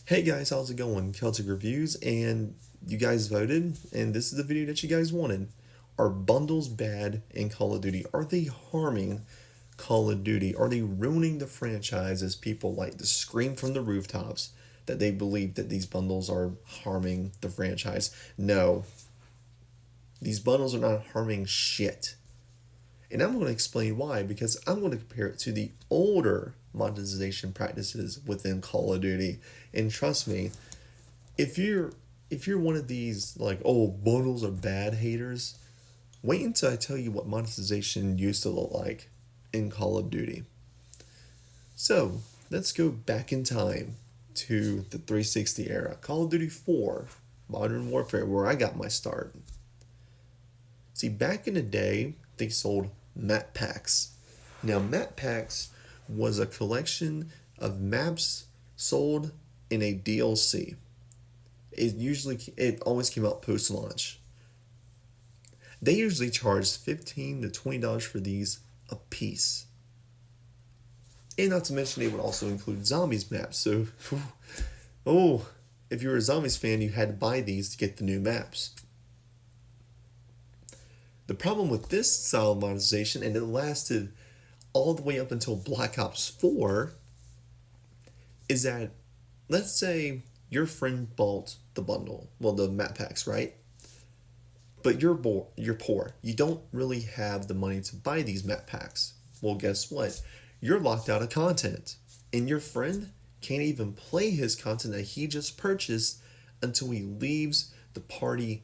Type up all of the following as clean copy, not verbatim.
Hey guys, how's it going? Celtic Reviews, and you guys voted, and this is the video that you guys wanted. Are bundles bad in Call of Duty? Are they harming Call of Duty? Are they ruining the franchise as people like to scream from the rooftops that they believe that these bundles are harming the franchise? No, these bundles are not harming shit. And I'm going to explain why, because I'm going to compare it to the older monetization practices within Call of Duty. And trust me, if you're if you're one of these like, oh, bundles are bad haters, wait until I tell you what monetization used to look like in Call of Duty. So let's go back in time to the 360 era. Call of Duty 4, Modern Warfare, where I got my start. See, back in the day, they sold map packs. Now, map packs was a collection of maps sold in a DLC. It always came out post launch. They usually charged $15 to $20 for these a piece. And not to mention, they would also include zombies maps. So, oh, if you were a zombies fan, you had to buy these to get the new maps. The problem with this style of monetization, and it lasted all the way up until Black Ops 4, is that, let's say your friend bought the bundle, well, the map packs, right? But you're poor. You don't really have the money to buy these map packs. Well, guess what? You're locked out of content. And your friend can't even play his content that he just purchased until he leaves the party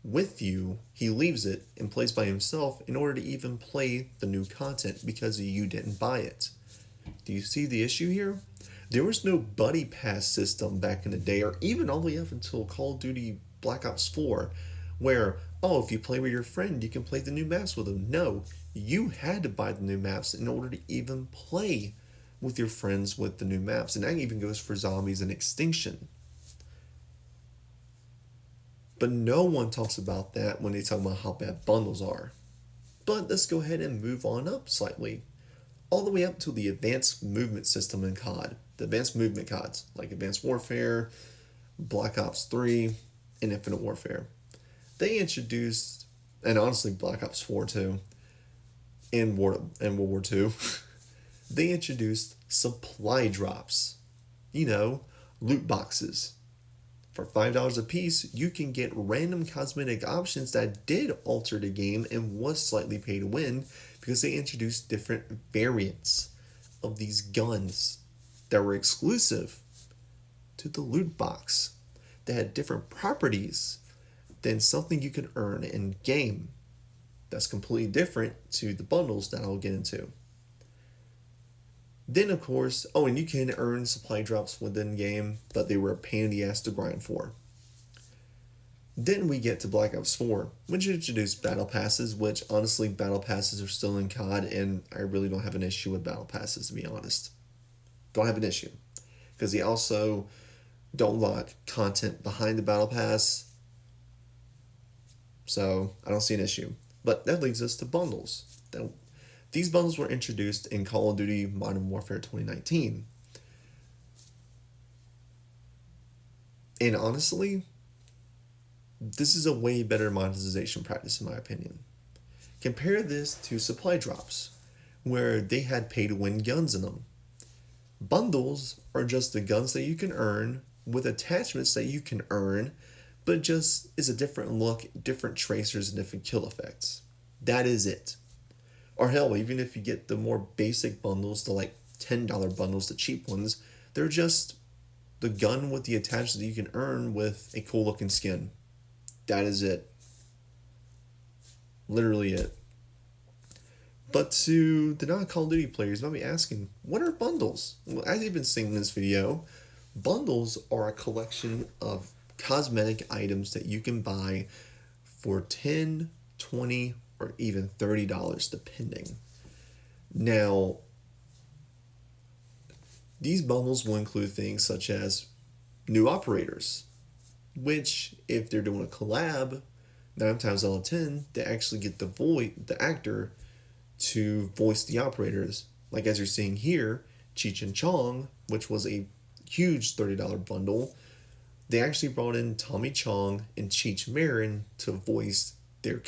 with you. He leaves it and plays by himself in order to even play the new content because you didn't buy it. Do you see the issue here? There was no buddy pass system back in the day, or even all the way up until Call of Duty Black Ops 4, where, oh, if you play with your friend, you can play the new maps with them. No, you had to buy the new maps in order to even play with your friends with the new maps. And that even goes for Zombies and Extinction. But no one talks about that when they talk about how bad bundles are. But let's go ahead and move on up slightly. All the way up to the advanced movement system in COD. The advanced movement CODs, like Advanced Warfare, Black Ops 3, and Infinite Warfare. They introduced, and honestly Black Ops 4 too, and World War II, they introduced supply drops. Loot boxes. For $5 a piece, you can get random cosmetic options that did alter the game and was slightly pay to win because they introduced different variants of these guns that were exclusive to the loot box. They had different properties than something you could earn in game. That's completely different to the bundles that I'll get into. Then, of course, and you can earn supply drops within game, but they were a pain in the ass to grind for. Then we get to Black Ops 4, which introduced battle passes, which honestly, battle passes are still in COD, and I really don't have an issue with battle passes, to be honest. Don't have an issue. Because they also don't lock content behind the battle pass, so I don't see an issue. But that leads us to bundles. These bundles were introduced in Call of Duty Modern Warfare 2019. And honestly, this is a way better monetization practice in my opinion. Compare this to supply drops, where they had pay-to-win guns in them. Bundles are just the guns that you can earn with attachments that you can earn, but just is a different look, different tracers, and different kill effects. That is it. Or hell, even if you get the more basic bundles, the like $10 bundles, the cheap ones, they're just the gun with the attachments that you can earn with a cool looking skin. That is it. Literally it. But to the non-Call of Duty players, you might be asking, what are bundles? Well, as you've been seeing in this video, bundles are a collection of cosmetic items that you can buy for $10, $20, or even $30 depending. Now, these bundles will include things such as new operators, which if they're doing a collab, 9 times out of 10, they actually get the actor to voice the operators. Like as you're seeing here, Cheech and Chong, which was a huge $30 bundle, they actually brought in Tommy Chong and Cheech Marin to voice their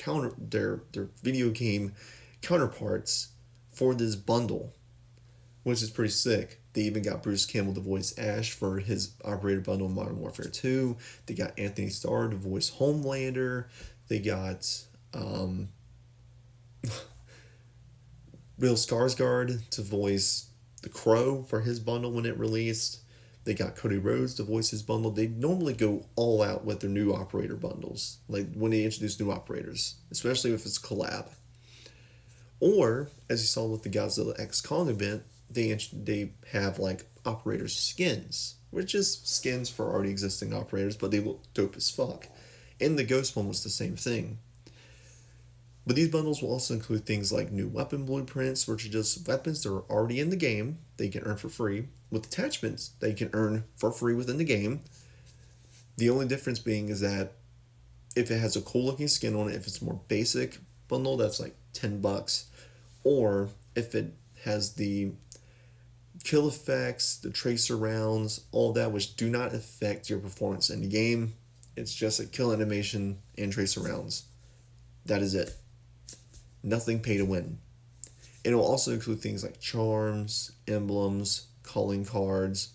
video game counterparts for this bundle, which is pretty sick. They even got Bruce Campbell to voice Ash for his operator bundle in Modern Warfare 2. They got Anthony Starr to voice Homelander. They got Bill Skarsgård to voice the Crow for his bundle when it released. They got Cody Rhodes to voice his bundle. They normally go all out with their new operator bundles, like when they introduce new operators, especially if it's collab. Or, as you saw with the Godzilla X Kong event, they have like operator skins, which is skins for already existing operators, but they look dope as fuck. And the Ghost one was the same thing. But these bundles will also include things like new weapon blueprints, which are just weapons that are already in the game, that you can earn for free, with attachments that you can earn for free within the game. The only difference being is that if it has a cool looking skin on it, if it's more basic bundle, that's like $10. Or if it has the kill effects, the tracer rounds, all that, which do not affect your performance in the game. It's just a kill animation and tracer rounds. That is it. Nothing pay to win. It will also include things like charms, emblems, calling cards,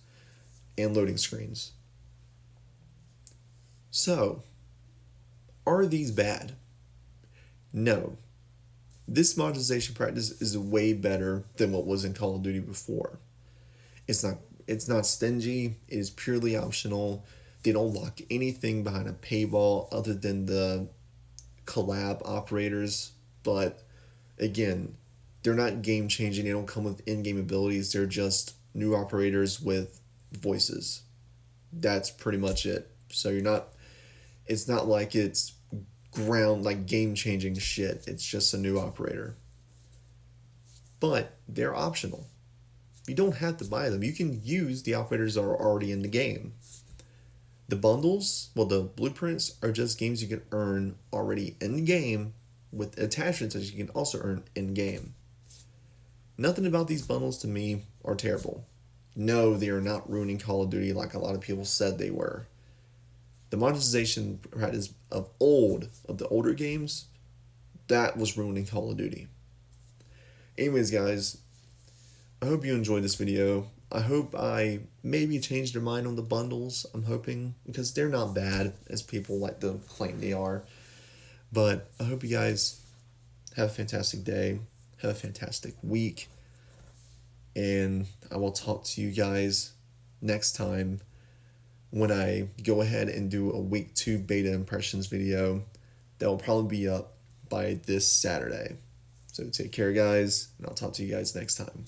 and loading screens. So, are these bad? No. This monetization practice is way better than what was in Call of Duty before. It's not stingy, it is purely optional. They don't lock anything behind a paywall other than the collab operators, but again, they're not game changing. They don't come with in-game abilities. They're just new operators with voices. That's pretty much it. So it's not like it's game changing shit. It's just a new operator. But they're optional. You don't have to buy them. You can use the operators that are already in the game. The bundles, the blueprints are just games you can earn already in the game with attachments that you can also earn in game. Nothing about these bundles to me are terrible. No, they are not ruining Call of Duty like a lot of people said they were. The monetization practice of the older games, that was ruining Call of Duty. Anyways, guys, I hope you enjoyed this video. I hope I maybe changed your mind on the bundles. I'm hoping, because they're not bad as people like to claim they are. But I hope you guys have a fantastic day, have a fantastic week, and I will talk to you guys next time when I go ahead and do a week 2 beta impressions video that will probably be up by this Saturday. So take care, guys, and I'll talk to you guys next time.